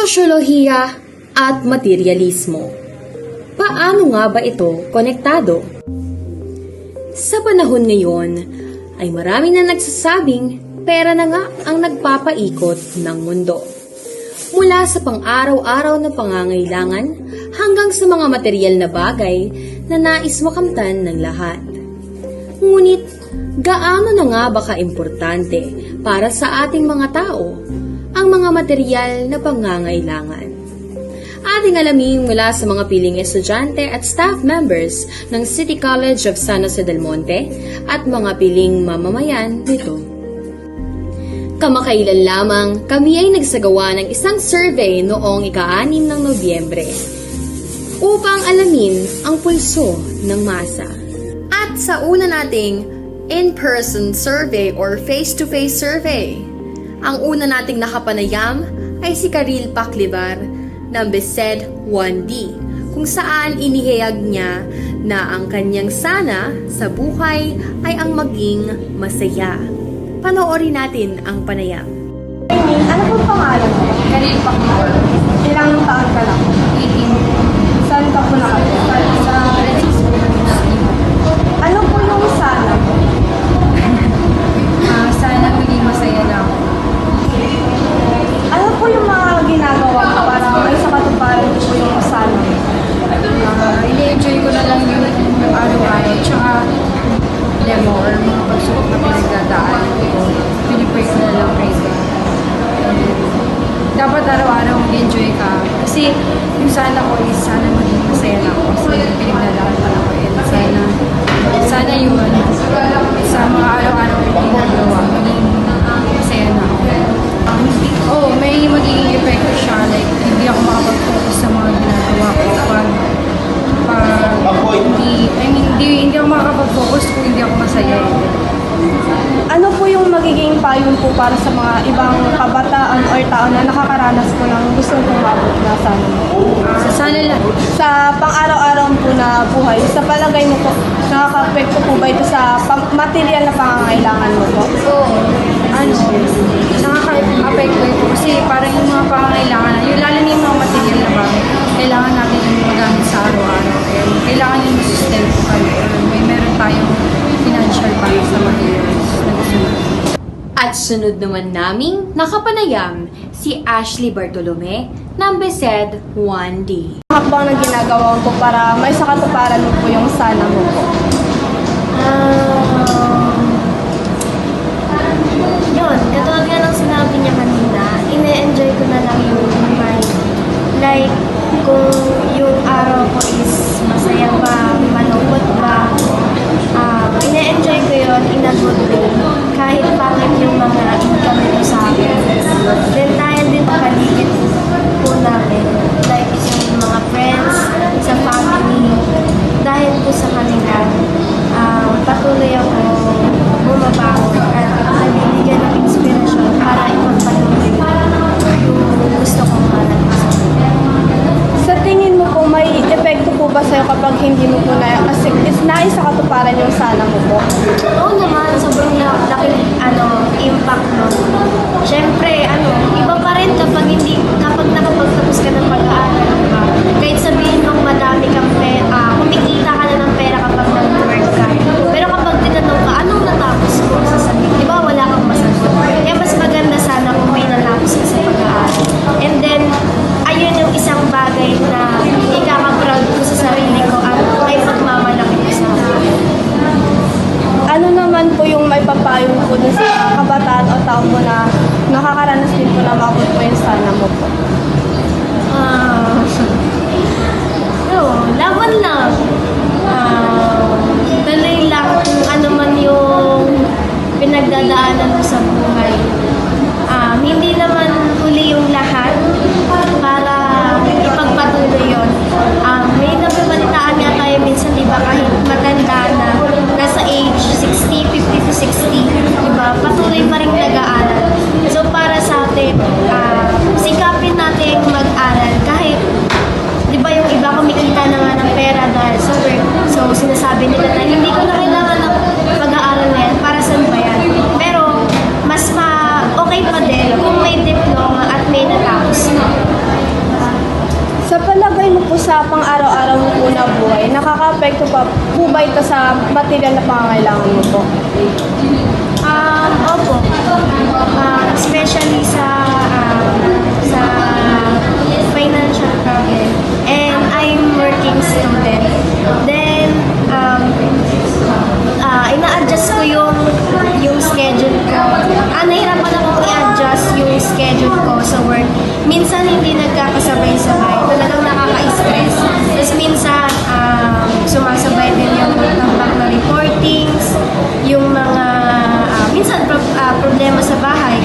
sosyolohiya at materialismo. Paano nga ba ito konektado? Sa panahon ngayon ay marami na nagsasabing pera na nga ang nagpapaikot ng mundo. Mula sa pang-araw-araw na pangangailangan hanggang sa mga material na bagay na nais makamtan ng lahat. Ngunit, gaano na nga ba ka-importante para sa ating mga tao ang mga material na pangangailangan? Ating alamin mula sa mga piling estudyante at staff members ng City College of San Jose del Monte at mga piling mamamayan nito. Kamakailan lamang kami ay nagsagawa ng isang survey noong ika-6 ng Nobyembre upang alamin ang pulso ng masa. At sa una nating in-person survey or face-to-face survey, ang una nating nakapanayam ay si Karil Paclivar ng BESED 1D, kung saan inihayag niya na ang kanyang sana sa buhay ay ang maging masaya. Panoorin natin ang panayam. Ano po pangalan mo? Karil Paclivar. Ilang taon ka lang? 18. Saan ka po nakatira? Sa Francisco. Ano po yung sana mo? Sana maging masaya na ako. Ano po yung mga ginagawa mo para may sa katuparan po yung sana mo? Ini-enjoy ko na lang yung araw-araw. Tsaka demo or mga pagsubok na pinagdadaan ko. Pinipray ko na lang praise God. Dapat araw-araw mag-enjoy ka. Kasi yung sana ko is sana maging masaya na ako. Kasi pinagdadaan pa ako. Sana yun sa mga araw-araw na ginagawa, maging masaya na ako. May magiging epekto siya. Like, hindi ako makapag-focus sa mga ginagawa ko. Hindi ako makakapag-focus kung hindi ako masaya. Ano po yung magiging payon po para sa mga ibang kabataan or tao na nakakaranas po ng gustong kumabot na sana mo? Sa sana lang. Sa pang-araw-araw po na buhay, sa palagay mo po, nakaka-apekto po ba ito sa material na pangangailangan mo po? Oo. Nakaka-apekto ito kasi parang yung mga pangangailangan, yung lalo na yung mga material na bagay, kailangan natin yung magamit sa araw-araw. Kailangan yung sustento kami. Meron tayong financial para sa materials na gusto natin. At sunod naman naming nakapanayam si Ashley Bartolome ng BESED 1D. Hakbang na ginagawa mo po para may sa katuparan mo po yung sana mo po? Yun, katulad nga ng sinabi niya kanina, ine-enjoy ko na lang yung buhay. Like, kung yung araw ko is masaya ba, malungkot ba, ine-enjoy ko yun in a good way. Kahit pangit yung mga income nito sa akin. Then dahil din paligid po namin, like yung mga friends, sa family, dahil po sa kanila, patuloy ako bumabangon at nabibigyan ng inspirasyon para ipagpatuloy yung gusto kong malang sa Sa tingin mo po, may epekto po ba sa'yo kapag hindi mo po kasi is nais sa katuparan yung sana mo po? Oo naman, sobrang laki impact nun. Siyempre, iba pa rin kapag nakapagtapos ka ng pag-aaral, diba? Kahit sabihin mong madami kang kumikita ka na ng pera kapag nag-work ka. Pero kapag tinanong ka, anong natapos ko? Sasabihin, di ba wala kang masagot? Kaya mas maganda sana kung may natapos ka sa pag-aaral. And then, ayun yung isang bagay na ikaka-proud ko sa sarili ko at ay pagmamalaki ko sa akin. Ano naman po yung may papayo po dun sa kabataan o tao po na nakakaranas din po na makapot po yung sana mo po? Laban lang. Tuloy lang kung ano man yung pinagdadaanan mo sa buhay. Hindi naman huli yung lahat para ipagpatuloy yun. May nababalitaan nga tayo minsan, di ba, kahit matanda na, nasa age 60, 50 to 60, di ba, patuloy pa rin nag-aaral. So para sa atin, sikapin natin mag-aral kahit, di ba, yung iba kumikita na nga ng pera dahil sa work. So sinasabi nila na hindi ko na kailangan ng pag-aaral na yan, para saan ba yan? Pero sa pang-araw-araw mo po na buhay, nakaka-apekto pa po ba ito sa material na pangangailangan mo po? Opo. Especially sa financial problem. And I'm working student. Then, ina-adjust ko yung schedule ko. Nahirapan akong i-adjust yung schedule ko sa work. Minsan hindi nagkakasabay-sabay. Talagang nakaka-stress. Tapos minsan, sumasabay din yung tambak na reportings, yung mga minsan problema sa bahay.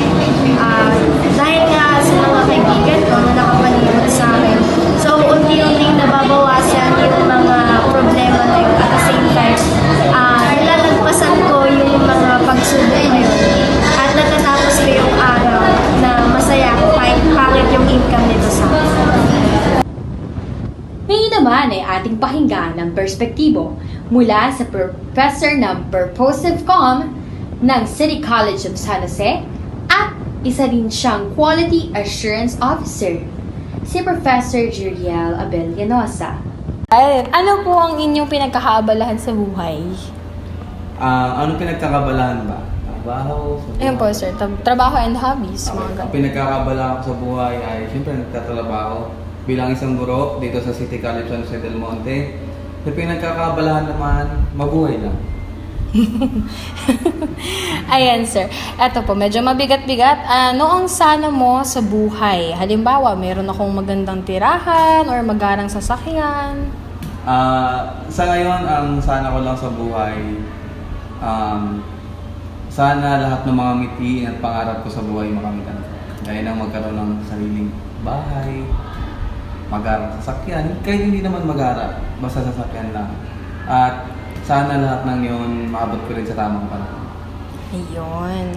Dahil nga sa mga kaibigan ko na nakapalibot sa akin. So, unti-unting nababawasan yung mga problema na yun. At the same time, nilalagpasan ko yung mga pagsubok ngayon. At natatapos ko yung araw na masaya ako kahit pangit yung income nito sa akin. Ngayon naman ay ating pakinggan ng perspektibo mula sa Professor ng Purposive Com ng City College of San Jose at isa din siyang Quality Assurance Officer, si Professor Juriel Abel Llanosa. Ano po ang inyong pinagkakaabalahan sa buhay? Ano pinagkakabalahan ba? Trabaho? Ayun po sir, trabaho and hobbies. Ang pinagkakabalahan ko sa buhay ay siyempre nagtatrabaho bilang isang guro dito sa City College San Jose del Monte. Sa pinagkakabalahan naman, mabuhay lang. Ayan sir, eto po, medyo mabigat-bigat. Ano ang sana mo sa buhay? Halimbawa, meron akong magandang tirahan or magarang sasakyan. Sa ngayon, ang sana ko lang sa buhay, sana lahat ng mga mitiin at pangarap ko sa buhay makamitan. Gaya ng magkaroon ng sariling bahay, magarang sasakyan, kahit hindi naman magarang, basta sasakyan lang. At sana lahat ng yun maabot ko rin sa tamang panahon. Ayun.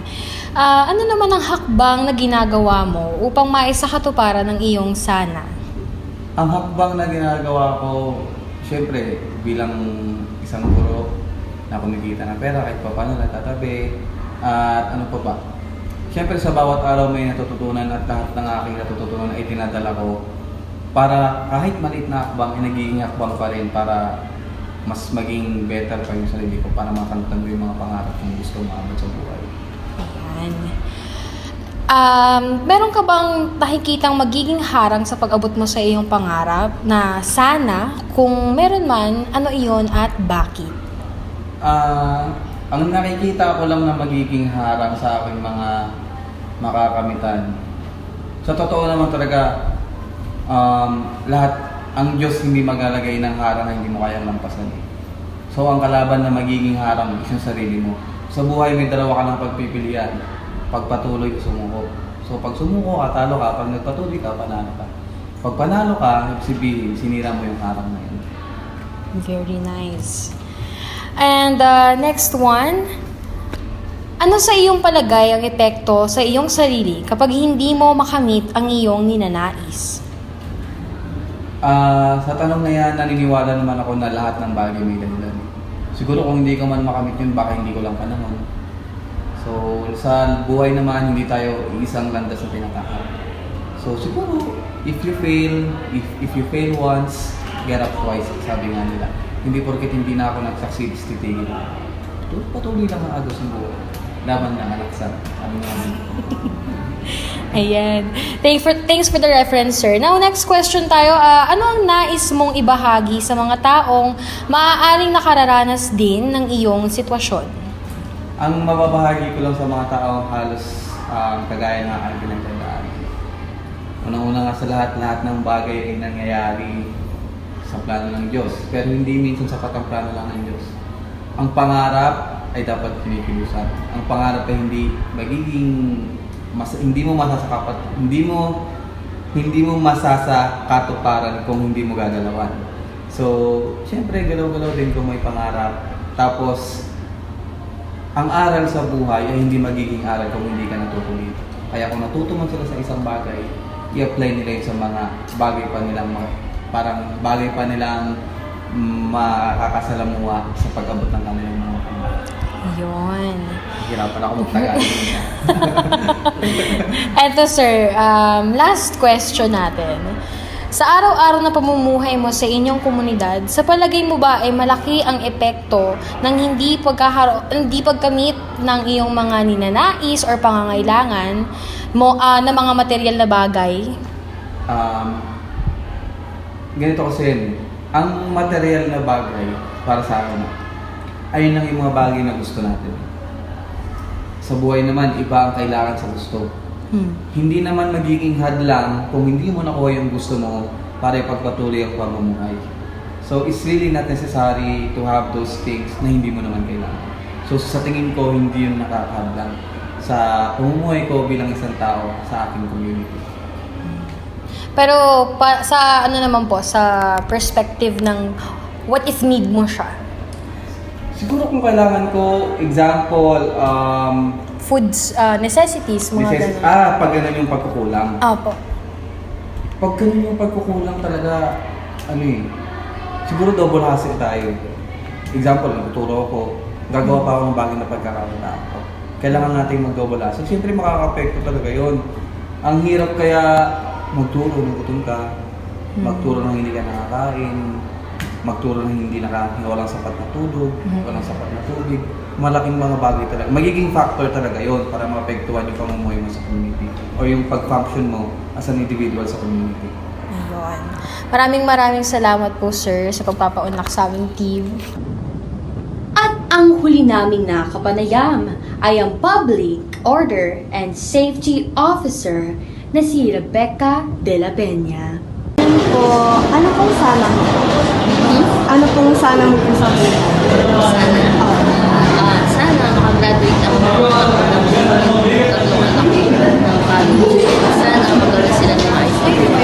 Ano naman ang hakbang na ginagawa mo upang maisakatuparan ng iyong sana? Ang hakbang na ginagawa ko, syempre, bilang isang guro na kumikita ng pera kahit pa paano natatabi. At ano pa ba? Syempre sa bawat araw may natututunan at lahat ng aking natututunan ay tinadala ko para kahit maliit na hakbang, nagiging hakbang pa rin para mas maging better pa yung sarili ko para makamtan ko yung mga pangarap kong gusto maabot sa buhay. Ayan. Meron ka bang nakikitang magiging harang sa pag-abot mo sa iyong pangarap na sana, kung meron man, ano iyon at bakit? Ang nakikita ko lang na magiging harang sa aking mga makakamitan. Sa totoo naman talaga, lahat, ang Diyos hindi maglalagay ng harang na hindi mo kayang lampasan. So, ang kalaban na magiging harang is yung sarili mo. Sa buhay, may dalawa ka ng pagpipilian. Pagpatuloy o sumuko. So, pag sumuko ka, talo ka. Pag nagpatuloy ka, panalo ka. Pag panalo ka, sabihin, sinira mo yung harang na yun. Very nice. And next one, ano sa iyong palagay ang epekto sa iyong sarili kapag hindi mo makamit ang iyong ninanais? Sa tanong na yan, naniniwala naman ako na lahat ng bagay may dahilan. Siguro kung hindi ka man makamit yun, baka hindi ko lang panahon. So, sa buhay naman, hindi tayo isang landas na tinatahak. So, siguro, if you fail once, get up twice, sabi nga nila. Hindi porket hindi na ako nag-succeed, titigil na. Patuloy lang ang agos ng buhay. Laban na anak sa sabi nga nila. Ayan. Thanks for the reference, sir. Now, next question tayo. Ano ang nais mong ibahagi sa mga taong maaaring nakararanas din ng iyong sitwasyon? Ang mababahagi ko lang sa mga taong halos kagaya ng aking pinagdadaan. Unang-una nga sa lahat ng bagay ay nangyayari sa plano ng Diyos. Pero hindi minsan sapat ang plano lang ng Diyos. Ang pangarap ay dapat kinikilusan. Ang pangarap ay hindi magiging hindi mo masasakatuparan kung hindi mo gagalawan. So, syempre galaw-galaw din kung may pangarap. Tapos, ang aral sa buhay ay hindi magiging aral kung hindi ka natutunan. Kaya kung natutunan sila sa isang bagay, i-apply nila yun sa mga bagay pa nilang makakasalamuha sa pag-abot ng kanilang mga pangarap. Ayun. Hirapan ako mag-Tagalog. Eto sir, last question natin. Sa araw-araw na pamumuhay mo sa inyong komunidad, sa palagay mo ba ay malaki ang epekto ng hindi pagkamit ng iyong mga ninanais or pangangailangan mo na mga material na bagay? Ganito kasi yun, ang material na bagay para sa akin, ayun lang yung mga bagay na gusto natin. Sa buhay naman, iba ang kailangan sa gusto. Hindi naman magiging hadlang kung hindi mo nakuha yung gusto mo para ipagpatuloy ang pamumuhay. So, it's really not necessary to have those things na hindi mo naman kailangan. So, sa tingin ko, hindi yun nakakahadlang sa pamumuhay ko bilang isang tao sa aking community. Pero sa ano naman po, sa perspective ng what if need mo siya? Siguro kung kailangan ko, example, Foods, necessities, mga ganun. pag ganun yung pagkukulang. Opo. Pag ganun yung pagkukulang talaga, siguro double hassle tayo. Example, nagtuturo ako, gagawa pa ako ng bagay na pagkakakitaan ko. Kailangan natin mag-double hassle. Siyempre makaka-apekto talaga yun. Ang hirap kaya magturo ng gutom ka, magturo ng hindi ka nakakain, magturo ng hindi walang sapat na tulog, walang sapat na tubig. Malaking mga bagay talaga. Magiging factor talaga yon para maapektuhan yung pamumuhay mo sa community or yung pag-function mo as an individual sa community. Ayun. Maraming salamat po, sir, sa pagpapaunlak sa aming team. At ang huli naming nakapanayam ay ang Public Order and Safety Officer na si Rebecca de la Peña. Ano pong sana mo? Ano pong sana mo po sa buhay? Sana makagraduate ang mga tatlong anak ko ng college. Sana magkaroon sila ng ayos na buhay.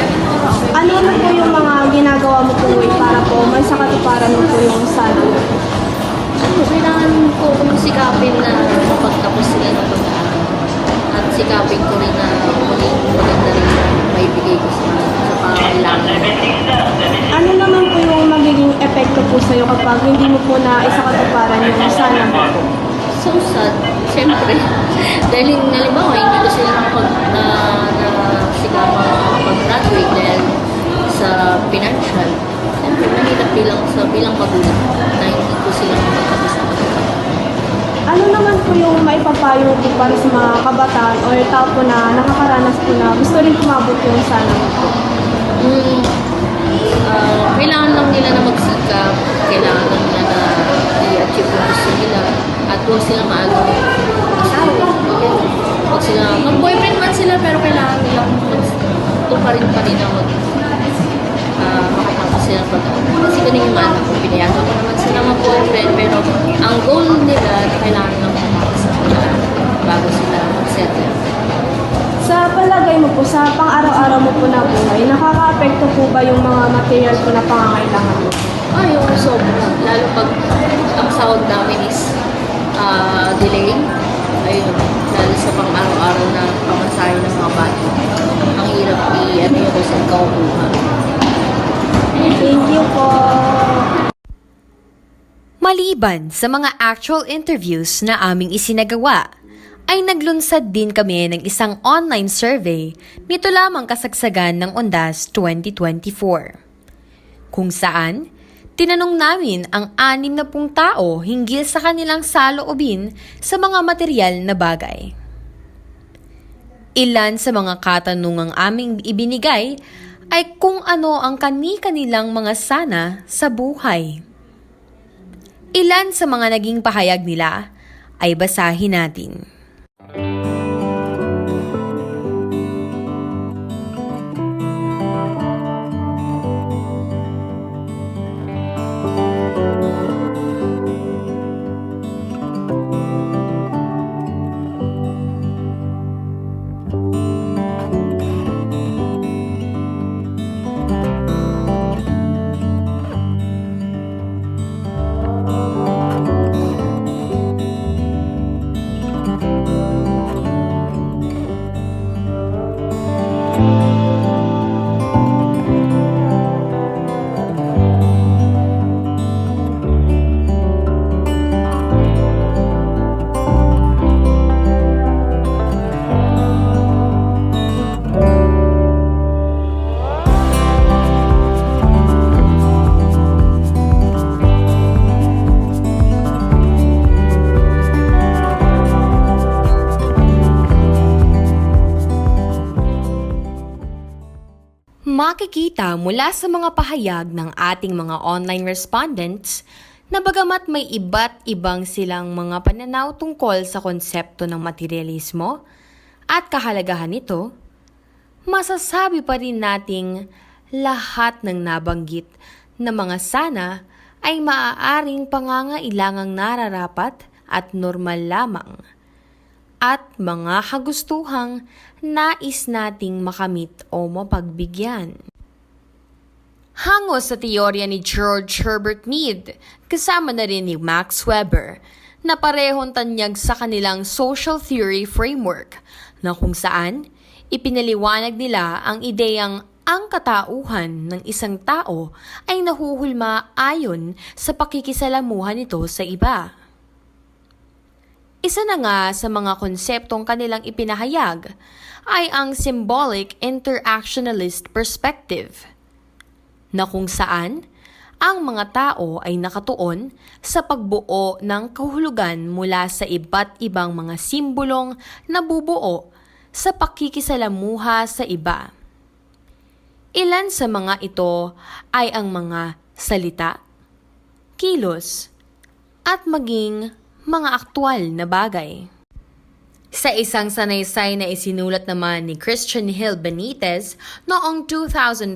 Ano na po yung mga ginagawa mo po para po may sakatuparan mo po yung sana mo? Kailangan ko kung sikapin na mapagtapos sila ng pag-aaral. At sikapin ko rin na maging maganda rin na maibigay ko sa pangangailangan. Ano naman po yung magiging epekto po sa'yo kapag hindi mo po na isakatuparan yung sana mo po? So sad, siyempre. Dahil halimbawa, hindi ko sila sikapang makapag-graduate dahil sa financial. Siyempre, mahirap bilang magulang na hindi ko sila magtapos na pag-aaral. Ano naman po yung maipapayo po para sa mga kabataan o tao po na nakakaranas po na gusto rin kumabot yung sana mo po? Kailangan lang nila na magsikap, kailangan lang nila na i-achieve yung gusto nila, at huwag sila maagang asawa. Huwag sila, mag-boyfriend man sila, pero kailangan nila tuparin pa rin na makatapos sila pag-aaral. Kasi kanina yung anak ko, pinayagan ko naman sila mag-boyfriend, pero ang goal nila, kailangan lang makatapos sa pag-aaral bago sila mag-settle. Sa palagay mo po, sa pang-araw-araw mo po na buhay, nakaka-apekto po ba yung mga material po na pangangailangan mo? Yung sobra. Lalo pag ang sahod namin is delay. Ayun. Lalo sa pang-araw-araw na pamasahe ng mga bata. Ang hirap yung kung saan ka kukuha. Thank you po. Maliban sa mga actual interviews na aming isinagawa, ay naglunsad din kami ng isang online survey nito lamang kasagsagan ng Undas 2024. Kung saan, tinanong namin ang 60 tao hinggil sa kanilang saloobin sa mga material na bagay. Ilan sa mga katanungang aming ibinigay ay kung ano ang kani-kanilang mga sana sa buhay. Ilan sa mga naging pahayag nila ay basahin natin. Makikita mula sa mga pahayag ng ating mga online respondents na bagamat may iba't ibang silang mga pananaw tungkol sa konsepto ng materialismo at kahalagahan nito, masasabi pa rin nating lahat ng nabanggit na mga sana ay maaaring pangangailangang nararapat at normal lamang at mga kagustuhang nais nating makamit o mapagbigyan. Hango sa teorya ni George Herbert Mead, kasama na rin ni Max Weber, na parehong tanyag sa kanilang social theory framework na kung saan ipinaliwanag nila ang ideyang ang katauhan ng isang tao ay nahuhulma ayon sa pakikisalamuhan nito sa iba. Isa na nga sa mga konseptong kanilang ipinahayag ay ang symbolic interactionalist perspective, na kung saan ang mga tao ay nakatuon sa pagbuo ng kahulugan mula sa iba't ibang mga simbolong nabubuo sa pakikisalamuha sa iba. Ilan sa mga ito ay ang mga salita, kilos, at maging mga aktwal na bagay. Sa isang sanaysay na isinulat naman ni Christian Hill Benitez noong 2022,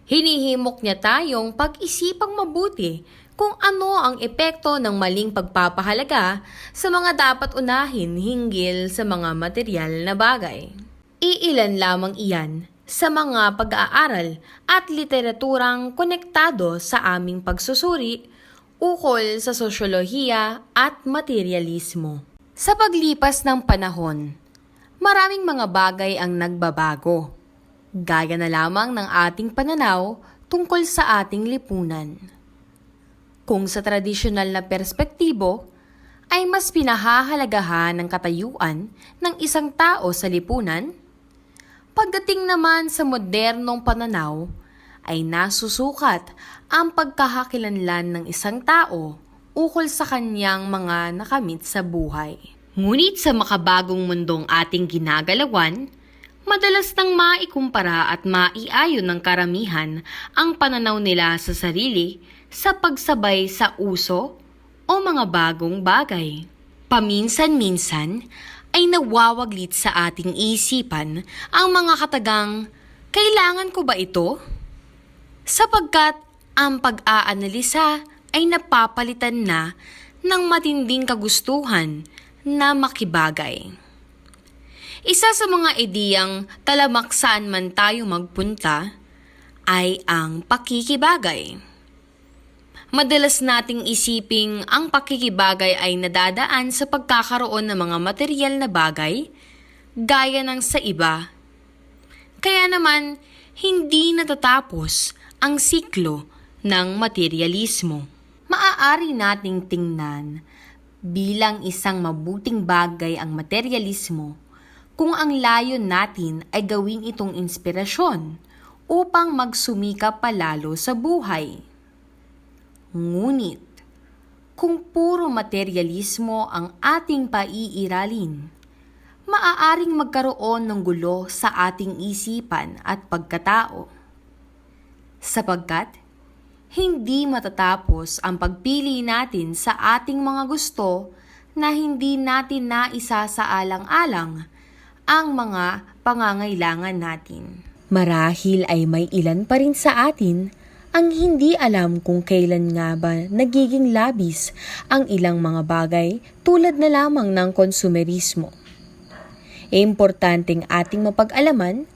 hinihimok niya tayong pag-isipang mabuti kung ano ang epekto ng maling pagpapahalaga sa mga dapat unahin hinggil sa mga material na bagay. Iilan lamang iyan sa mga pag-aaral at literaturang konektado sa aming pagsusuri ukol sa sosyolohiya at materialismo. Sa paglipas ng panahon, maraming mga bagay ang nagbabago, gaya na lamang ng ating pananaw tungkol sa ating lipunan. Kung sa tradisyonal na perspektibo, ay mas pinahahalagahan ng katayuan ng isang tao sa lipunan, pagdating naman sa modernong pananaw, ay nasusukat ang pagkakakilanlan ng isang tao ukol sa kanyang mga nakamit sa buhay. Ngunit sa makabagong mundong ating ginagalawan, madalas nang maikumpara at maiayon ng karamihan ang pananaw nila sa sarili sa pagsabay sa uso o mga bagong bagay. Paminsan-minsan ay nawawaglit sa ating isipan ang mga katagang, "Kailangan ko ba ito?" Sapagkat ang pag-aanalisa ay napapalitan na ng matinding kagustuhan na makibagay. Isa sa mga ideyang talamak saan man tayo magpunta ay ang pakikibagay. Madalas nating isiping ang pakikibagay ay nadadaan sa pagkakaroon ng mga material na bagay gaya ng sa iba. Kaya naman, hindi natatapos ang siklo ng materialismo. Maaari nating tingnan bilang isang mabuting bagay ang materialismo kung ang layon natin ay gawing itong inspirasyon upang magsumikap palalo sa buhay. Ngunit, kung puro materialismo ang ating paiiralin, maaaring magkaroon ng gulo sa ating isipan at pagkatao. Sapagkat, hindi matatapos ang pagpili natin sa ating mga gusto na hindi natin naisasaalang-alang ang mga pangangailangan natin. Marahil ay may ilan pa rin sa atin ang hindi alam kung kailan nga ba nagiging labis ang ilang mga bagay tulad na lamang ng konsumerismo. Importanteng ating mapag-alaman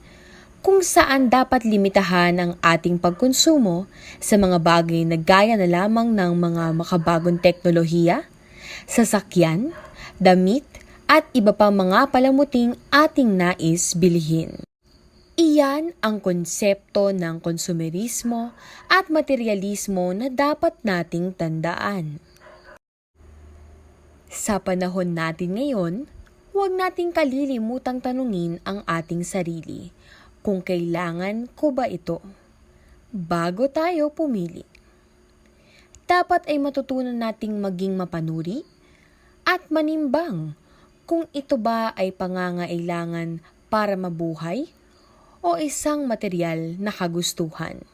kung saan dapat limitahan ang ating pagkonsumo sa mga bagay na gaya na lamang ng mga makabagong teknolohiya, sasakyan, damit, at iba pang mga palamuting ating nais bilhin. Iyan ang konsepto ng konsumerismo at materialismo na dapat nating tandaan. Sa panahon natin ngayon, huwag nating kalilimutang tanungin ang ating sarili kung kailangan ko ba ito bago tayo pumili. Dapat ay matutunan nating maging mapanuri at manimbang kung ito ba ay pangangailangan para mabuhay o isang material na kagustuhan.